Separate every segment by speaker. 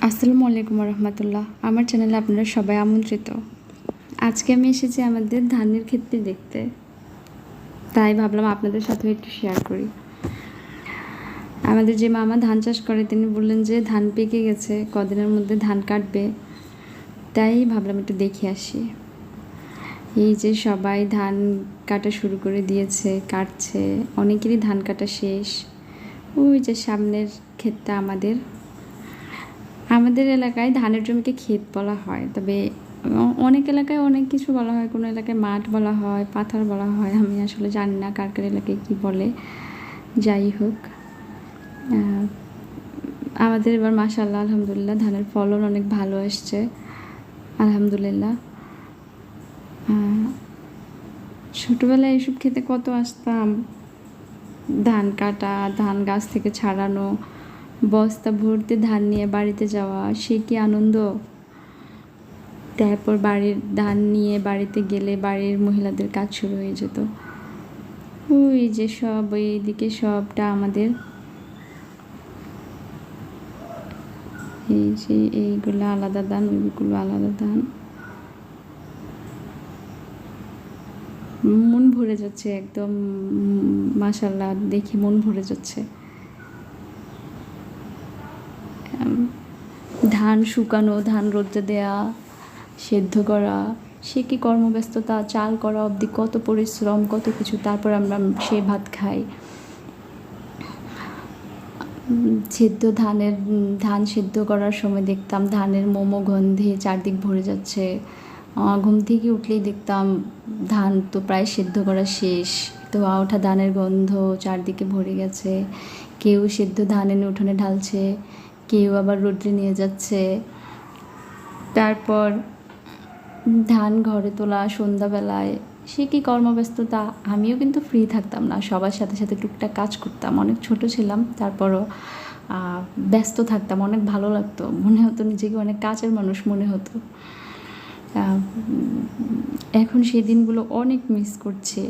Speaker 1: আসসালামু আলাইকুম রহমতুল্লাহ। আমার চ্যানেলে আপনারা সবাই আমন্ত্রিত। আজকে আমি এসেছি আমাদের ধানের ক্ষেতটি দেখতে, তাই ভাবলাম আপনাদের সাথে একটু শেয়ার করি। আমাদের যে মামা ধান চাষ করে তিনি বললেন যে ধান পেকে গেছে, কদিনের মধ্যে ধান কাটবে, তাই ভাবলাম একটু দেখে আসি। এই যে সবাই ধান কাটা শুরু করে দিয়েছে, কাটছে, অনেকেরই ধান কাটা শেষ। ওই যে সামনের ক্ষেতটা আমাদের এলাকায় ধানের জমিকে ক্ষেত বলা হয়, তবে অনেক এলাকায় অনেক কিছু বলা হয়। কোনো এলাকায় মাঠ বলা হয়, পাথার বলা হয়, আমি আসলে জানি না কার কার এলাকায় কী বলে। যাই হোক, আমাদের এবার মাশাআল্লাহ আলহামদুলিল্লাহ ধানের ফলন অনেক ভালো এসছে আলহামদুলিল্লাহ। ছোটোবেলায় এইসব খেতে কত আসতাম, ধান কাটা, ধান গাছ থেকে ছাড়ানো, বস্তা ভর্তি ধান নিয়ে বাড়িতে যাওয়া, সে কি আনন্দ। তারপর বাড়ির ধান নিয়ে বাড়িতে গেলে বাড়ির মহিলাদের কাজ শুরু হয়ে যেত। ওই যে সব এইদিকে সবটা আমাদের, এই যে এইগুলো আলাদা ধান, ওইগুলো আলাদা ধান। মন ভরে যাচ্ছে একদম, মাশাআল্লাহ দেখে মন ভরে যাচ্ছে। ধান শুকানো, ধান রোদে দেয়া, সেদ্ধ করা, সে কি কর্মব্যস্ততা, চাল করা অবধি কত পরিশ্রম, কত কিছু। তারপর আমরা সে ভাত খাই। ধান সেদ্ধ করার সময় দেখতাম ধানের মোমো গন্ধে চারদিক ভরে যাচ্ছে। ঘুম থেকে উঠলেই দেখতাম ধান তো প্রায় সেদ্ধ করা শেষ, তো ওঠা ধানের গন্ধ চারদিকে ভরে গেছে। কেউ সেদ্ধ ধান এনে উঠোনে ঢালছে, কেউ আবার রোদ্রে নিয়ে যাচ্ছে। তারপর ধান ঘরে তোলা সন্ধ্যাবেলায়, সে কি কর্মব্যস্ততা। আমিও কিন্তু ফ্রি থাকতাম না, সবার সাথে সাথে টুকটাক কাজ করতাম। অনেক ছোট ছিলাম, তারপরও ব্যস্ত থাকতাম, অনেক ভালো লাগতো, মনে হতো নিজেকে অনেক কাজের মানুষ মনে হতো। এখন সেই দিনগুলো অনেক মিস করছি।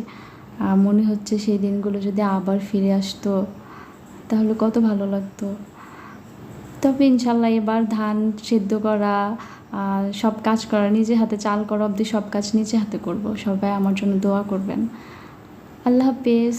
Speaker 1: মনে হচ্ছে সেই দিনগুলো যদি আবার ফিরে আসতো তাহলে কত ভালো লাগতো। তবে ইনশাল্লাহ এবার ধান সেদ্ধ করা, সব কাজ করা, নিজে হাতে চাল করা অবধি সব কাজ নিজে হাতে করব। সবাই আমার জন্য দোয়া করবেন। আল্লাহ হাফেজ।